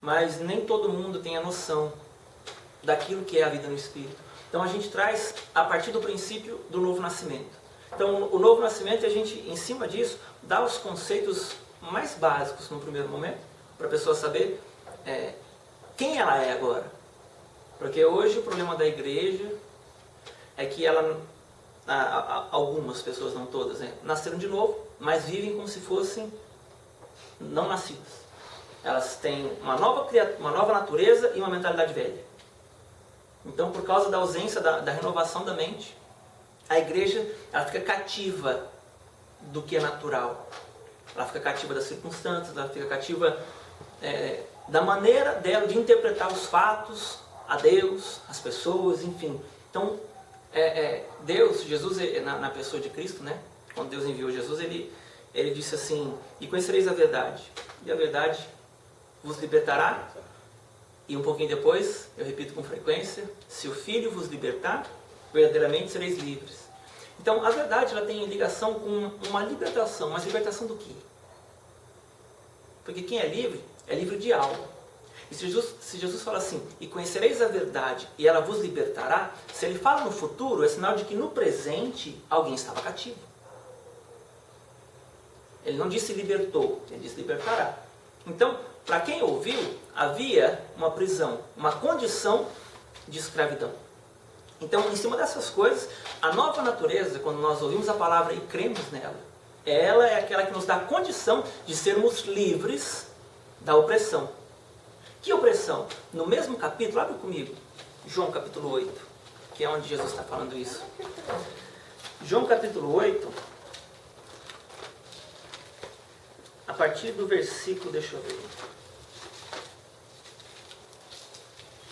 mas nem todo mundo tem a noção daquilo que é a vida no Espírito. Então a gente traz a partir do princípio do novo nascimento. Então o novo nascimento, a gente, em cima disso, dá os conceitos mais básicos no primeiro momento, para a pessoa saber quem ela é agora. Porque hoje o problema da igreja é que algumas pessoas, não todas, nasceram de novo, mas vivem como se fossem não nascidas. Elas têm uma nova natureza e uma mentalidade velha. Então, por causa da ausência da renovação da mente, a igreja ela fica cativa do que é natural. Ela fica cativa das circunstâncias, ela fica cativa da maneira dela de interpretar os fatos, a Deus, as pessoas, enfim. Então, Deus, Jesus, na pessoa de Cristo, né? Quando Deus enviou Jesus, ele disse assim: e conhecereis a verdade, e a verdade vos libertará. E um pouquinho depois, eu repito com frequência: se o Filho vos libertar, verdadeiramente sereis livres. Então, a verdade ela tem ligação com uma libertação. Mas libertação do quê? Porque quem é livre de algo. E se Jesus fala assim: e conhecereis a verdade, e ela vos libertará, se ele fala no futuro, é sinal de que no presente alguém estava cativo. Ele não disse libertou, ele disse libertará. Então, para quem ouviu, havia uma prisão, uma condição de escravidão. Então, em cima dessas coisas, a nova natureza, quando nós ouvimos a palavra e cremos nela, ela é aquela que nos dá a condição de sermos livres da opressão. Que opressão? No mesmo capítulo, abre comigo, João capítulo 8, que é onde Jesus está falando isso. João capítulo 8, a partir do versículo, deixa eu ver.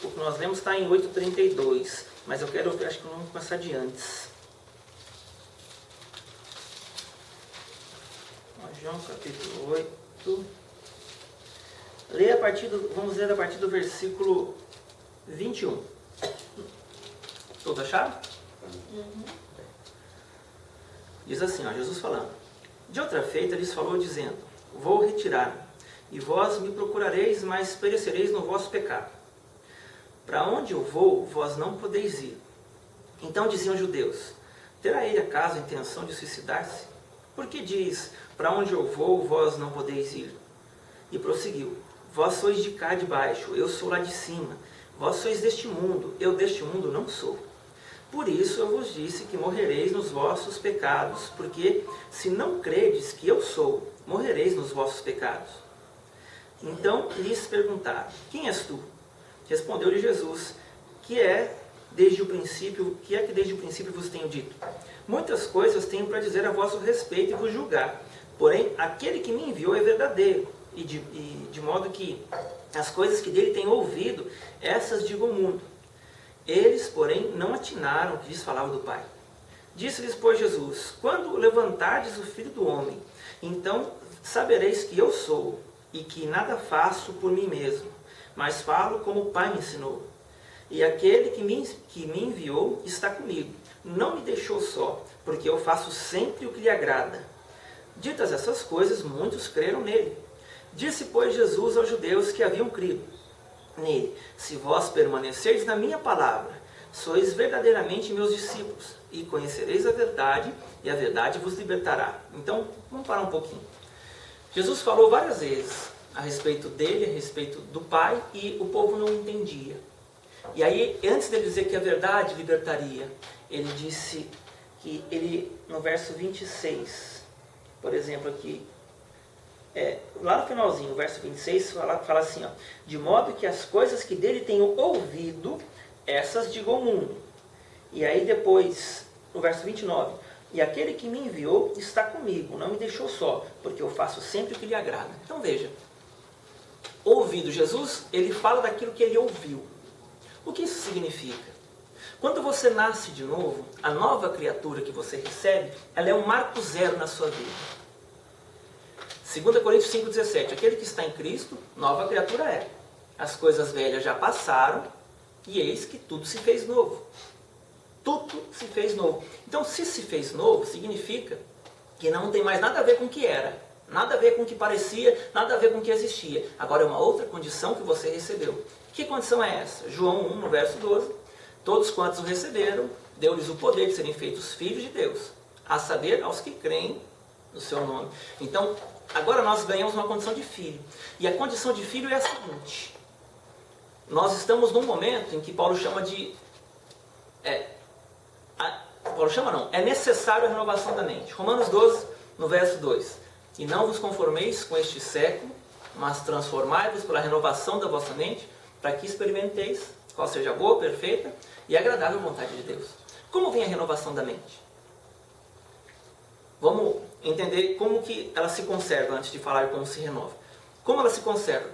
O que nós lemos está em 8,32, mas acho que vamos começar de antes. João capítulo 8. Vamos ler a partir do versículo 21. Todos acharam? Uhum. Diz assim, Jesus falando: de outra feita lhes falou dizendo: vou retirar-me, e vós me procurareis, mas perecereis no vosso pecado. Para onde eu vou, vós não podeis ir. Então diziam os judeus: terá ele acaso a intenção de suicidar-se? Por que diz: para onde eu vou, vós não podeis ir? E prosseguiu: vós sois de cá de baixo, eu sou lá de cima. Vós sois deste mundo, eu deste mundo não sou. Por isso eu vos disse que morrereis nos vossos pecados, porque se não credes que eu sou, morrereis nos vossos pecados. Então lhes perguntaram: quem és tu? Respondeu-lhe Jesus: que é que desde o princípio vos tenho dito? Muitas coisas tenho para dizer a vosso respeito e vos julgar. Porém, aquele que me enviou é verdadeiro, e de modo que as coisas que dele tenho ouvido, essas digo ao mundo. Eles, porém, não atinaram o que lhes falava do Pai. Disse-lhes, pois, Jesus: quando levantardes o Filho do Homem, então sabereis que eu sou, e que nada faço por mim mesmo, mas falo como o Pai me ensinou. E aquele que me enviou está comigo. Não me deixou só, porque eu faço sempre o que lhe agrada. Ditas essas coisas, muitos creram nele. Disse, pois, Jesus aos judeus que haviam crido nele: se vós permanecerdes na minha palavra, sois verdadeiramente meus discípulos, e conhecereis a verdade, e a verdade vos libertará. Então, vamos parar um pouquinho. Jesus falou várias vezes a respeito dele, a respeito do Pai, e o povo não entendia. E aí, antes dele dizer que a verdade libertaria, ele disse que ele, no verso 26, por exemplo aqui, lá no finalzinho, o verso 26, fala assim, de modo que as coisas que dele tenho ouvido, essas digo ao mundo. E aí depois, no verso 29, e aquele que me enviou está comigo, não me deixou só, porque eu faço sempre o que lhe agrada. Então veja, ouvido, Jesus, ele fala daquilo que ele ouviu. O que isso significa? Quando você nasce de novo, a nova criatura que você recebe, ela é um marco zero na sua vida. 2 Coríntios 5,17, aquele que está em Cristo, nova criatura é. As coisas velhas já passaram, e eis que tudo se fez novo. Tudo se fez novo. Então, se fez novo, significa que não tem mais nada a ver com o que era. Nada a ver com o que parecia, nada a ver com o que existia. Agora é uma outra condição que você recebeu. Que condição é essa? João 1, no verso 12. Todos quantos o receberam, deu-lhes o poder de serem feitos filhos de Deus, a saber, aos que creem no seu nome. Então, agora nós ganhamos uma condição de filho. E a condição de filho é a seguinte. Nós estamos num momento em que Paulo chama de... é necessário a renovação da mente. Romanos 12, no verso 2. E não vos conformeis com este século, mas transformai-vos pela renovação da vossa mente, para que experimenteis qual seja a boa, perfeita e agradável vontade de Deus. Como vem a renovação da mente? Vamos entender como que ela se conserva antes de falar como se renova. Como ela se conserva?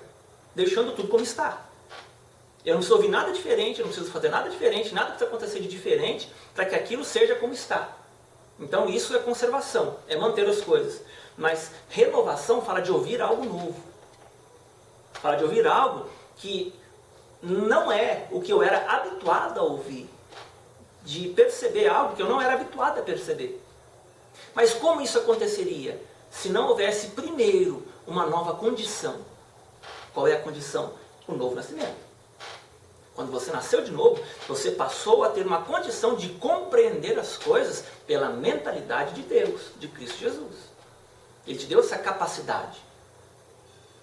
Deixando tudo como está. Eu não preciso ouvir nada diferente, eu não preciso fazer nada diferente, nada que precisa acontecer de diferente para que aquilo seja como está. Então isso é conservação, é manter as coisas. Mas renovação fala de ouvir algo novo. Fala de ouvir algo que não é o que eu era habituado a ouvir. De perceber algo que eu não era habituado a perceber. Mas como isso aconteceria se não houvesse primeiro uma nova condição? Qual é a condição? O novo nascimento. Quando você nasceu de novo, você passou a ter uma condição de compreender as coisas pela mentalidade de Deus, de Cristo Jesus. Ele te deu essa capacidade.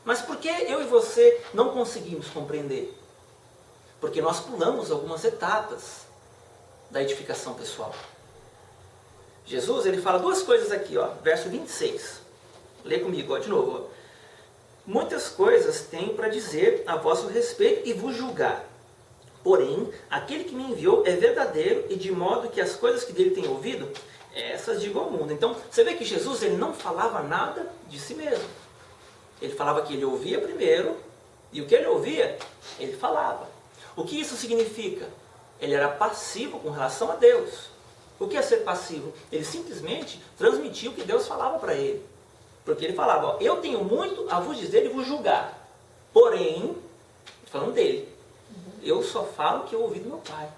Mas por que eu e você não conseguimos compreender? Porque nós pulamos algumas etapas da edificação pessoal. Jesus, ele fala duas coisas aqui, ó, verso 26. Lê comigo, ó, de novo. Ó. Muitas coisas tenho para dizer a vosso respeito e vos julgar. Porém, aquele que me enviou é verdadeiro e de modo que as coisas que dele tenho ouvido, essas digo ao mundo. Então, você vê que Jesus ele não falava nada de si mesmo. Ele falava que ele ouvia primeiro e o que ele ouvia, ele falava. O que isso significa? Ele era passivo com relação a Deus. O que é ser passivo? Ele simplesmente transmitia o que Deus falava para ele. Porque ele falava, ó, eu tenho muito a vos dizer e vos julgar. Porém, falando dele, eu só falo o que eu ouvi do meu Pai.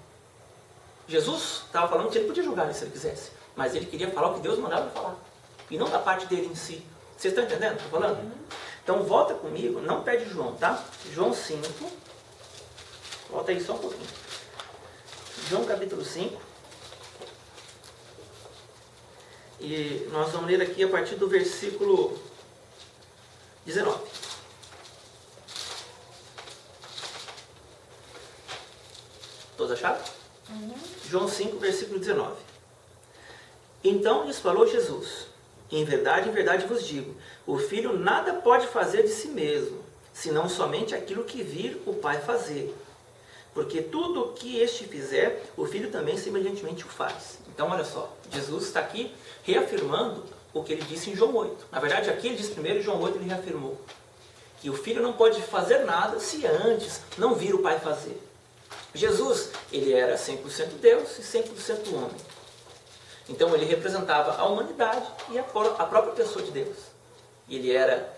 Jesus estava falando que ele podia julgar se ele quisesse. Mas ele queria falar o que Deus mandava falar. E não da parte dele em si. Vocês estão entendendo o que eu estou falando? Então volta comigo, não perde João, tá? João 5. Volta aí só um pouquinho. João capítulo 5. E nós vamos ler aqui a partir do versículo 19. Todos acharam? João 5, versículo 19. Então lhes falou Jesus: em verdade vos digo, o Filho nada pode fazer de si mesmo, senão somente aquilo que vir o Pai fazer. Porque tudo o que este fizer, o Filho também semelhantemente o faz. Então olha só, Jesus está aqui reafirmando o que ele disse em João 8. Na verdade aqui ele disse primeiro, em João 8 ele reafirmou que o Filho não pode fazer nada se antes não vir o Pai fazer. Jesus, ele era 100% Deus e 100% homem. Então ele representava a humanidade e a própria pessoa de Deus. E ele era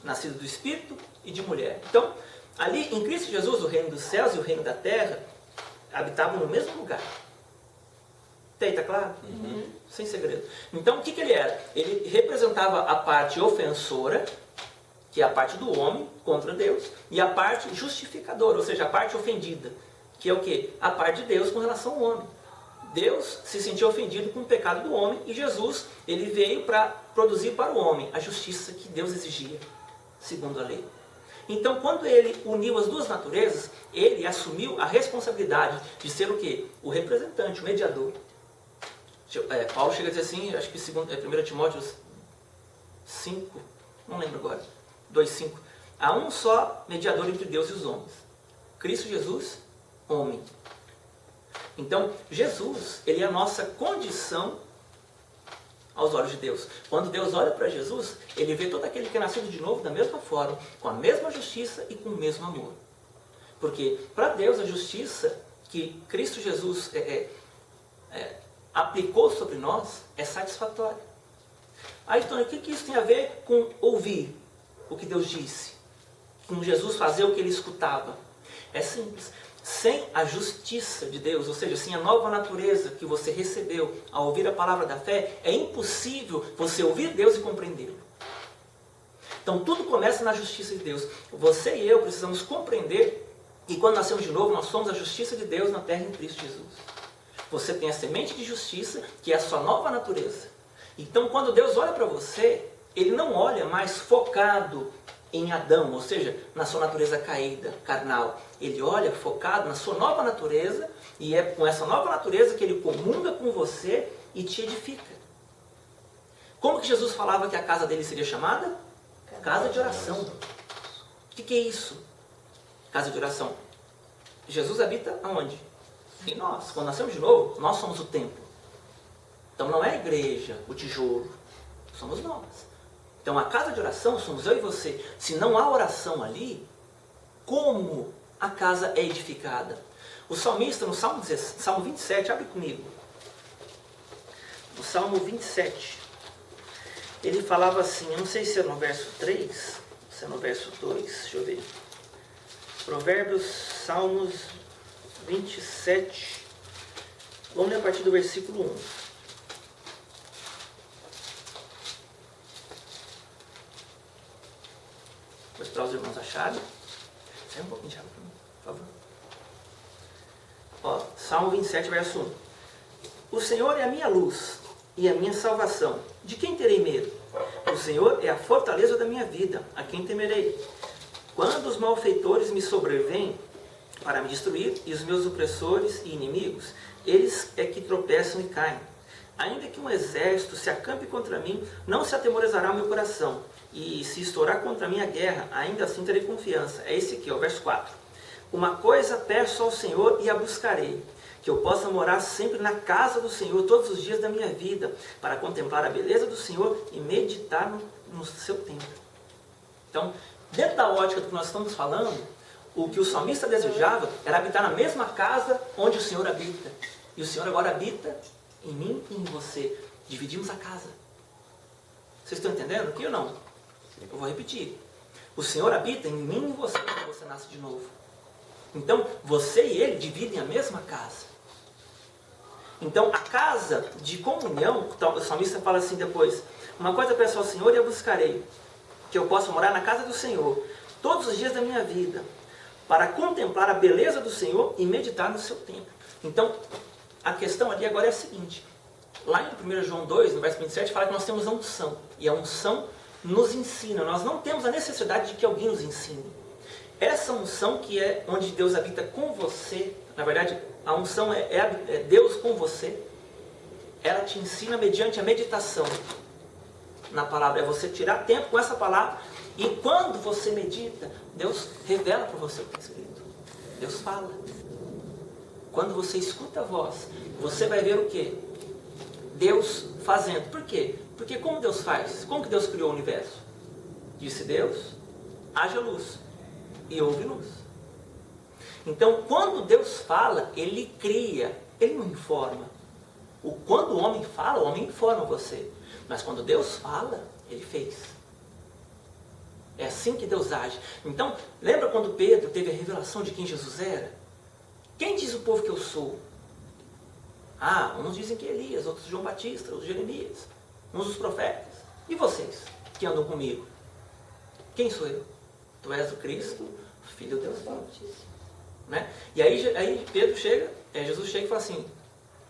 nascido do Espírito e de mulher. Então, ali em Cristo Jesus, o reino dos céus e o reino da terra habitavam no mesmo lugar. Está claro? Sem segredo. Então, o que ele era? Ele representava a parte ofensora, que é a parte do homem contra Deus, e a parte justificadora, ou seja, a parte ofendida, que é o quê? A parte de Deus com relação ao homem. Deus se sentiu ofendido com o pecado do homem e Jesus, ele veio para produzir para o homem a justiça que Deus exigia, segundo a lei. Então, quando ele uniu as duas naturezas, ele assumiu a responsabilidade de ser o quê? O representante, o mediador. Paulo chega a dizer assim, acho que 1 Timóteo 5, não lembro agora, 2,5. Há um só mediador entre Deus e os homens, Cristo Jesus, homem. Então, Jesus, ele é a nossa condição aos olhos de Deus. Quando Deus olha para Jesus, ele vê todo aquele que é nascido de novo da mesma forma, com a mesma justiça e com o mesmo amor. Porque para Deus a justiça que Cristo Jesus aplicou sobre nós é satisfatória. Aí, então, o que isso tem a ver com ouvir o que Deus disse? Com Jesus fazer o que ele escutava? É simples. Sem a justiça de Deus, ou seja, sem a nova natureza que você recebeu ao ouvir a palavra da fé, é impossível você ouvir Deus e compreendê-lo. Então tudo começa na justiça de Deus. Você e eu precisamos compreender que quando nascemos de novo, nós somos a justiça de Deus na terra em Cristo Jesus. Você tem a semente de justiça, que é a sua nova natureza. Então quando Deus olha para você, Ele não olha mais focado em Adão, ou seja, na sua natureza caída, carnal. Ele olha focado na sua nova natureza, e é com essa nova natureza que Ele comunga com você e te edifica. Como que Jesus falava que a casa dele seria chamada? Casa de oração. O que é isso? Casa de oração. Jesus habita aonde? Em nós. Quando nascemos de novo, nós somos o templo. Então não é a igreja, o tijolo. Somos nós. Então a casa de oração somos eu e você. Se não há oração ali, como a casa é edificada? O salmista no Salmo 27, abre comigo. No Salmo 27, ele falava assim, eu não sei se é no verso 3, se é no verso 2, deixa eu ver. Provérbios, Salmos 27, vamos ler a partir do versículo 1. Vou esperar os irmãos acharem. Sai um pouquinho de água para mim, por favor. Ó, Salmo 27, verso 1. O Senhor é a minha luz e a minha salvação. De quem terei medo? O Senhor é a fortaleza da minha vida. A quem temerei? Quando os malfeitores me sobrevêm para me destruir, e os meus opressores e inimigos, eles é que tropeçam e caem. Ainda que um exército se acampe contra mim, não se atemorizará o meu coração. E se estourar contra mim a guerra, ainda assim terei confiança. É esse aqui, ó, verso 4. Uma coisa peço ao Senhor e a buscarei, que eu possa morar sempre na casa do Senhor todos os dias da minha vida, para contemplar a beleza do Senhor e meditar no seu templo. Então, dentro da ótica do que nós estamos falando, o que o salmista desejava era habitar na mesma casa onde o Senhor habita. E o Senhor agora habita em mim e em você. Dividimos a casa. Vocês estão entendendo aqui ou não? Eu vou repetir. O Senhor habita em mim e em você quando você nasce de novo. Então, você e Ele dividem a mesma casa. Então, a casa de comunhão, o salmista fala assim depois, uma coisa peço ao Senhor e a buscarei, que eu possa morar na casa do Senhor todos os dias da minha vida, para contemplar a beleza do Senhor e meditar no seu templo. Então, a questão ali agora é a seguinte, lá em 1 João 2, no verso 27, fala que nós temos a unção, e a unção nos ensina, nós não temos a necessidade de que alguém nos ensine. Essa unção que é onde Deus habita com você, na verdade, a unção é Deus com você, ela te ensina mediante a meditação na palavra, é você tirar tempo com essa palavra, e quando você medita, Deus revela para você o que está escrito, Deus fala. Quando você escuta a voz, você vai ver o quê? Deus fazendo. Por quê? Porque como Deus faz? Como que Deus criou o universo? Disse Deus, haja luz. E houve luz. Então, quando Deus fala, Ele cria, Ele não informa. Quando o homem fala, o homem informa você. Mas quando Deus fala, Ele fez. É assim que Deus age. Então, lembra quando Pedro teve a revelação de quem Jesus era? Quem diz o povo que eu sou? Ah, uns dizem que é Elias, outros João Batista, outros Jeremias, uns os profetas. E vocês, que andam comigo? Quem sou eu? Tu és o Cristo, Filho de Deus vivo. Né? E aí Pedro chega, Jesus chega e fala assim,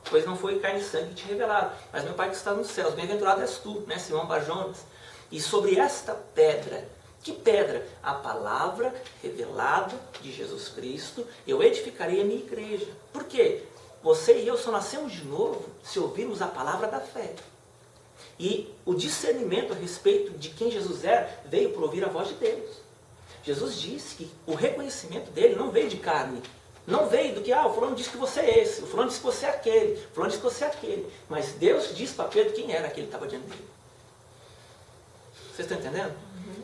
pois não foi carne e sangue que te revelaram, mas meu Pai que está nos céus, bem-aventurado és tu, né, Simão Barjonas. E sobre esta pedra, que pedra? A palavra revelada de Jesus Cristo, eu edificarei a minha igreja. Por quê? Você e eu só nascemos de novo se ouvirmos a palavra da fé. E o discernimento a respeito de quem Jesus era veio por ouvir a voz de Deus. Jesus disse que o reconhecimento dele não veio de carne. Não veio do que, o fulano disse que você é esse, o fulano disse que você é aquele, o fulano disse que você é aquele. Mas Deus disse para Pedro quem era aquele que estava diante dele. Vocês estão entendendo?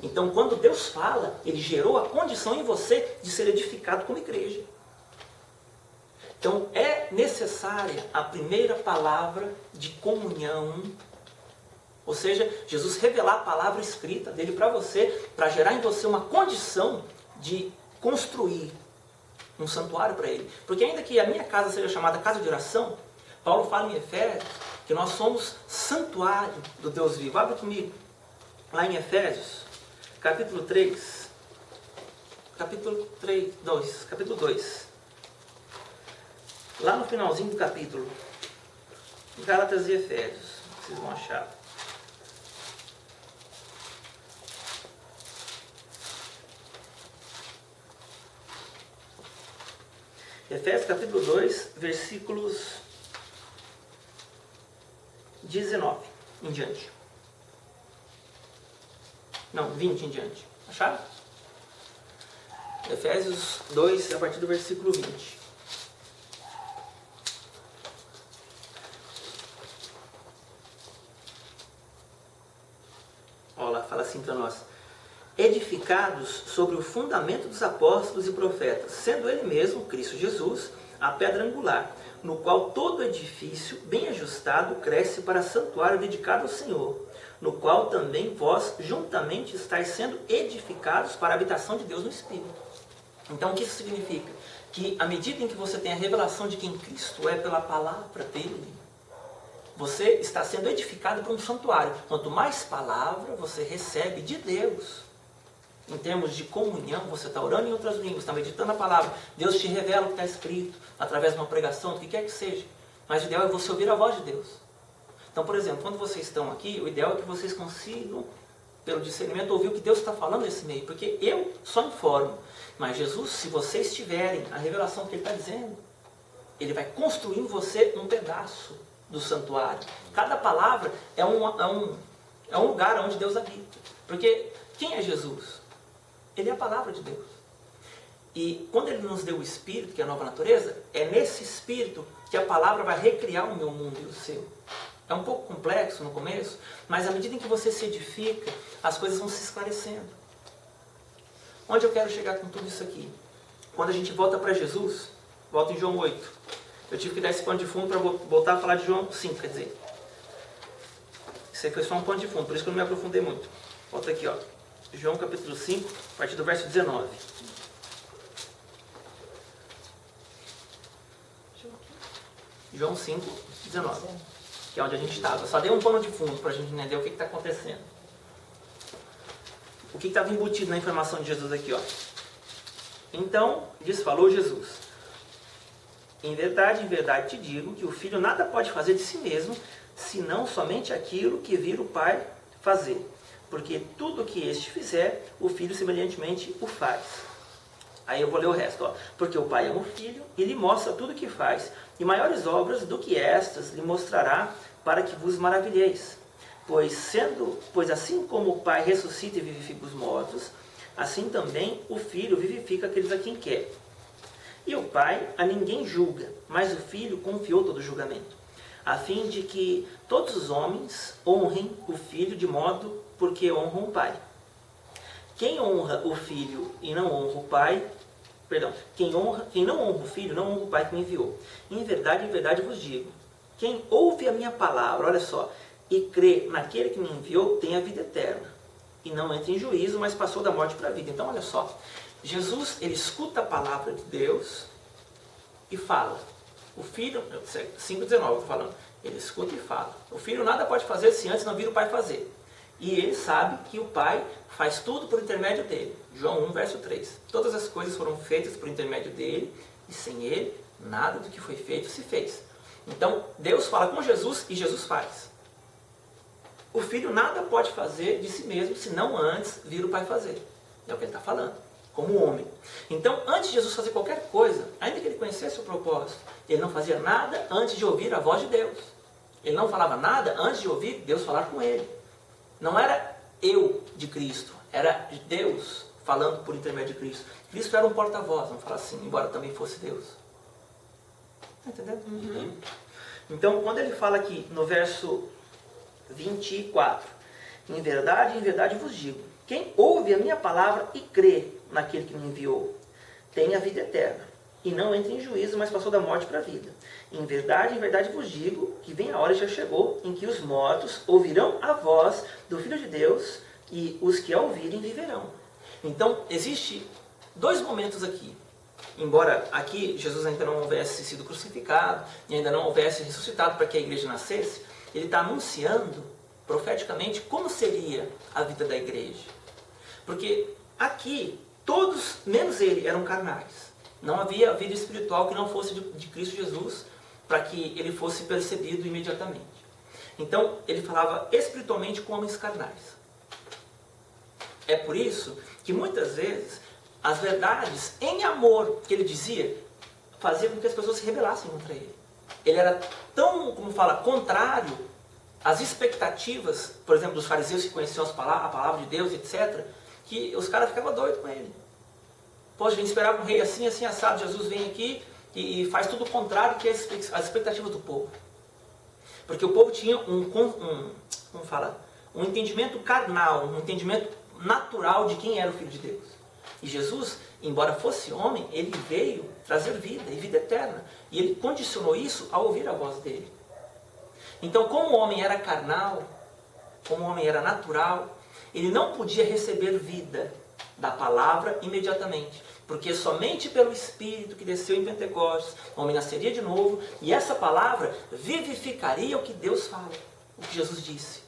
Então, quando Deus fala, Ele gerou a condição em você de ser edificado como igreja. Então, é necessária a primeira palavra de comunhão. Ou seja, Jesus revelar a palavra escrita dele para você, para gerar em você uma condição de construir um santuário para Ele. Porque ainda que a minha casa seja chamada casa de oração, Paulo fala em Efésios que nós somos santuário do Deus vivo. Abre comigo, lá em Efésios, capítulo 2. Lá no finalzinho do capítulo, Gálatas e Efésios, vocês vão achar. Efésios capítulo 2, versículos 19 em diante. Não, 20 em diante. Acharam? Efésios 2, a partir do versículo 20. Olha lá, fala assim para nós. Edificados sobre o fundamento dos apóstolos e profetas, sendo ele mesmo, Cristo Jesus, a pedra angular, no qual todo edifício, bem ajustado, cresce para santuário dedicado ao Senhor, no qual também vós juntamente estáis sendo edificados para a habitação de Deus no Espírito. Então, o que isso significa? Que à medida em que você tem a revelação de quem Cristo é pela palavra dele, você está sendo edificado para um santuário. Quanto mais palavra você recebe de Deus, em termos de comunhão, você está orando em outras línguas, está meditando a palavra, Deus te revela o que está escrito, através de uma pregação, do que quer que seja. Mas o ideal é você ouvir a voz de Deus. Então, por exemplo, quando vocês estão aqui, o ideal é que vocês consigam, pelo discernimento, ouvir o que Deus está falando nesse meio. Porque eu só informo. Mas Jesus, se vocês tiverem a revelação que Ele está dizendo, Ele vai construir em você um pedaço do santuário. Cada palavra é um lugar onde Deus habita. Porque quem é Jesus? Ele é a palavra de Deus. E quando Ele nos deu o Espírito, que é a nova natureza, é nesse Espírito que a palavra vai recriar o meu mundo e o seu. É um pouco complexo no começo, mas à medida em que você se edifica, as coisas vão se esclarecendo. Onde eu quero chegar com tudo isso aqui? Quando a gente volta para Jesus, volta em João 8. Eu tive que dar esse pano de fundo para voltar a falar de João 5, quer dizer. Isso aí foi só um pano de fundo, por isso que eu não me aprofundei muito. Volta aqui, ó. João capítulo 5, a partir do verso 19. João 5, 19. Que é onde a gente estava. Só dei um pano de fundo para a gente entender o que está acontecendo. O que estava embutido na informação de Jesus aqui, ó. Então, falou Jesus: em verdade te digo que o Filho nada pode fazer de si mesmo, senão somente aquilo que vir o Pai fazer. Porque tudo o que este fizer, o Filho semelhantemente o faz. Aí eu vou ler o resto, ó. Porque o Pai ama o Filho e lhe mostra tudo o que faz, e maiores obras do que estas lhe mostrará, para que vos maravilheis. Pois assim como o Pai ressuscita e vivifica os mortos, assim também o Filho vivifica aqueles a quem quer. E o Pai a ninguém julga, mas o Filho confiou todo o julgamento, a fim de que todos os homens honrem o Filho de modo porque honram o Pai. Quem honra o Filho e não honra o Pai, quem não honra o Filho não honra o Pai que me enviou. Em verdade vos digo, quem ouve a minha palavra, olha só, e crê naquele que me enviou, tem a vida eterna. E não entra em juízo, mas passou da morte para a vida. Então, olha só, Jesus, ele escuta a palavra de Deus e fala. O Filho, 5,19 eu estou falando, ele escuta e fala. O Filho nada pode fazer se antes não vir o Pai fazer. E ele sabe que o Pai faz tudo por intermédio dele. João 1, verso 3. Todas as coisas foram feitas por intermédio dele, e sem ele, nada do que foi feito se fez. Então, Deus fala com Jesus e Jesus faz. O Filho nada pode fazer de si mesmo, senão antes vir o Pai fazer. É o que ele está falando, como homem. Então, antes de Jesus fazer qualquer coisa, ainda que ele conhecesse o propósito, ele não fazia nada antes de ouvir a voz de Deus. Ele não falava nada antes de ouvir Deus falar com ele. Não era eu de Cristo, era Deus falando por intermédio de Cristo. Cristo era um porta-voz, vamos falar assim, embora também fosse Deus. Está entendendo? Uhum. Então, quando ele fala aqui no verso 24, em verdade vos digo, quem ouve a minha palavra e crê naquele que me enviou, tem a vida eterna, e não entra em juízo, mas passou da morte para a vida. Em verdade vos digo, que vem a hora e já chegou, em que os mortos ouvirão a voz do Filho de Deus, e os que a ouvirem viverão. Então, existe dois momentos aqui. embora aqui Jesus ainda não houvesse sido crucificado e ainda não houvesse ressuscitado para que a igreja nascesse, ele está anunciando profeticamente como seria a vida da igreja. Porque aqui, todos, menos ele, eram carnais. Não havia vida espiritual que não fosse de Cristo Jesus, para que ele fosse percebido imediatamente. Então, ele falava espiritualmente com homens carnais. É por isso que muitas vezes as verdades em amor que ele dizia fazia com que as pessoas se rebelassem contra ele. Ele era tão, como fala, contrário às expectativas, por exemplo, dos fariseus que conheciam a palavra de Deus, etc., que os caras ficavam doidos com ele. Poxa, a gente esperava um rei assim, assim, assado. Jesus vem aqui e faz tudo o contrário que as expectativas do povo. Porque o povo tinha um entendimento carnal, um entendimento natural de quem era o Filho de Deus. E Jesus, embora fosse homem, ele veio trazer vida e vida eterna. E ele condicionou isso ao ouvir a voz dele. Então, como o homem era carnal, como o homem era natural, ele não podia receber vida da palavra imediatamente. Porque somente pelo Espírito que desceu em Pentecostes, o homem nasceria de novo, e essa palavra vivificaria o que Deus fala, o que Jesus disse.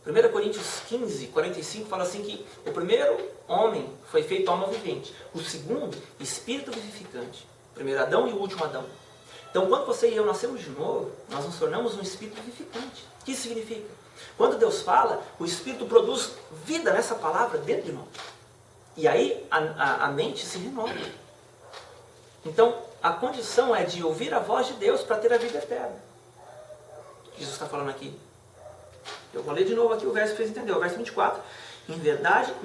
1 Coríntios 15, 45 fala assim que o primeiro homem foi feito alma vivente, o segundo, espírito vivificante. O primeiro Adão e o último Adão. Então, quando você e eu nascemos de novo, nós nos tornamos um espírito vivificante. O que isso significa? Quando Deus fala, o Espírito produz vida nessa palavra dentro de nós. E aí a mente se renova. Então, a condição é de ouvir a voz de Deus para ter a vida eterna. O que Jesus está falando aqui? Eu vou ler de novo aqui o verso para vocês entenderem. O verso 24. Em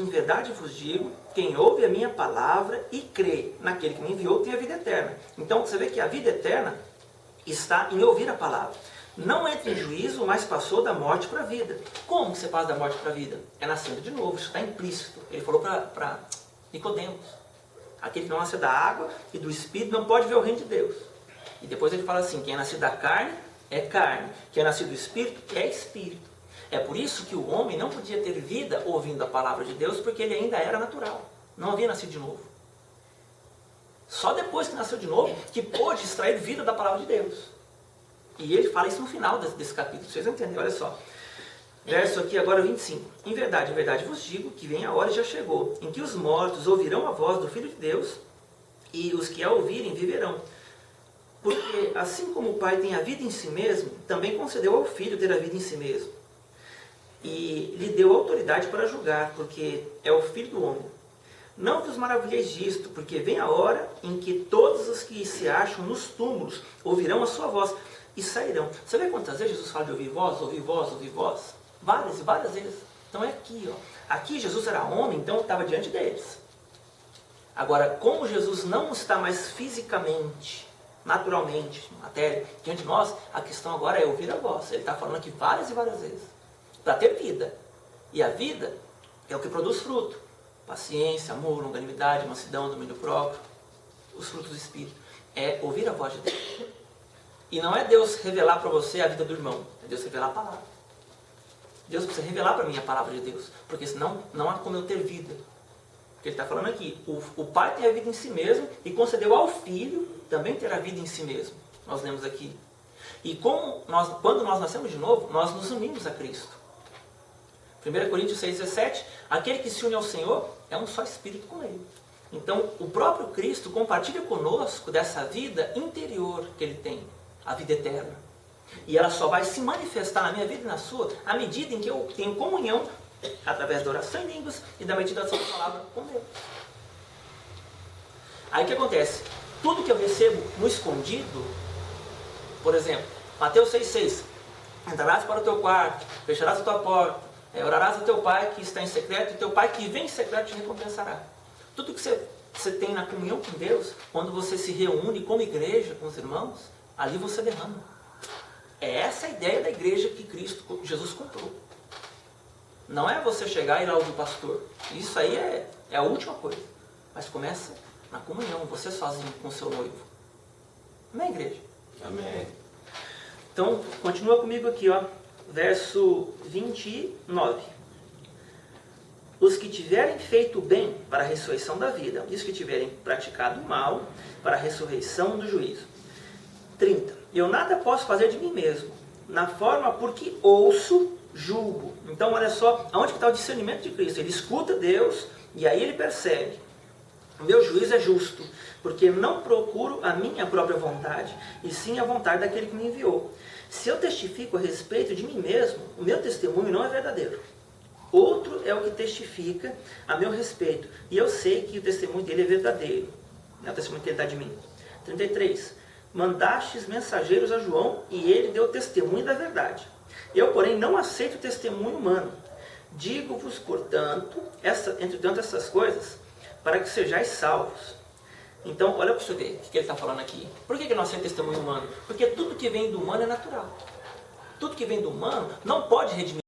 verdade vos digo, quem ouve a minha palavra e crê naquele que me enviou tem a vida eterna. Então, você vê que a vida eterna está em ouvir a palavra. Não entra em juízo, mas passou da morte para a vida. Como você passa da morte para a vida? É nascendo de novo, isso está implícito. Ele falou para Nicodemos. Aquele que não nasce da água e do Espírito não pode ver o reino de Deus. E depois ele fala assim, quem é nascido da carne é carne, quem é nascido do Espírito é Espírito. É por isso que o homem não podia ter vida ouvindo a palavra de Deus, porque ele ainda era natural, não havia nascido de novo. Só depois que nasceu de novo, que pôde extrair vida da palavra de Deus. E ele fala isso no final desse capítulo, vocês vão entender, olha só. Verso aqui agora 25. Em verdade vos digo que vem a hora e já chegou, em que os mortos ouvirão a voz do Filho de Deus, e os que a ouvirem viverão. Porque assim como o Pai tem a vida em si mesmo, também concedeu ao Filho ter a vida em si mesmo. E lhe deu autoridade para julgar, porque é o Filho do homem. Não vos maravilheis disto, porque vem a hora em que todos os que se acham nos túmulos ouvirão a sua voz e sairão. Você vê quantas vezes Jesus fala de ouvir voz, ouvir voz, ouvir voz? Várias e várias vezes. Então é aqui, ó. Aqui Jesus era homem, então estava diante deles. Agora, como Jesus não está mais fisicamente, naturalmente, matéria, diante de nós, a questão agora é ouvir a voz. Ele está falando aqui várias e várias vezes. Para ter vida. E a vida é o que produz fruto. Paciência, amor, longanimidade, mansidão, domínio próprio. Os frutos do Espírito. É ouvir a voz de Deus. E não é Deus revelar para você a vida do irmão. É Deus revelar a palavra. Deus precisa revelar para mim a palavra de Deus. Porque senão não há como eu ter vida. Porque ele está falando aqui. O Pai tem a vida em si mesmo e concedeu ao Filho também ter a vida em si mesmo. Nós lemos aqui. E quando nós nascemos de novo, nós nos unimos a Cristo. 1 Coríntios 6,17, aquele que se une ao Senhor é um só Espírito com Ele. Então, o próprio Cristo compartilha conosco dessa vida interior que Ele tem, a vida eterna. E ela só vai se manifestar na minha vida e na sua, à medida em que eu tenho comunhão, através da oração em línguas e da meditação da palavra com Deus. Aí o que acontece? Tudo que eu recebo no escondido, por exemplo, Mateus 6,6, entrarás para o teu quarto, fecharás a tua porta, orarás a teu Pai que está em secreto, e teu Pai que vem em secreto te recompensará. Tudo que você tem na comunhão com Deus, quando você se reúne como igreja, com os irmãos, ali você derrama. É essa a ideia da igreja que Jesus comprou. Não é você chegar e ir lá ouvir o pastor. Isso aí é a última coisa. Mas começa na comunhão, você sozinho com o seu noivo. Amém, igreja? Amém. Então, continua comigo aqui, ó. Verso 29. os que tiverem feito o bem para a ressurreição da vida, e os que tiverem praticado o mal para a ressurreição do juízo. 30. Eu nada posso fazer de mim mesmo, na forma porque ouço, julgo. Então olha só, aonde está o discernimento de Cristo? Ele escuta Deus e aí ele percebe. O meu juízo é justo, porque não procuro a minha própria vontade, e sim a vontade daquele que me enviou. Se eu testifico a respeito de mim mesmo, o meu testemunho não é verdadeiro. Outro é o que testifica a meu respeito, e eu sei que o testemunho dele é verdadeiro. É o testemunho que ele dá de mim. 33. Mandastes mensageiros a João, e ele deu testemunho da verdade. Eu, porém, não aceito o testemunho humano. Digo-vos, portanto, entre tanto essas coisas, para que sejais salvos. Então, olha para você ver o que ele está falando aqui. Por que não aceita testemunho humano? Porque tudo que vem do humano é natural. Tudo que vem do humano não pode redimir.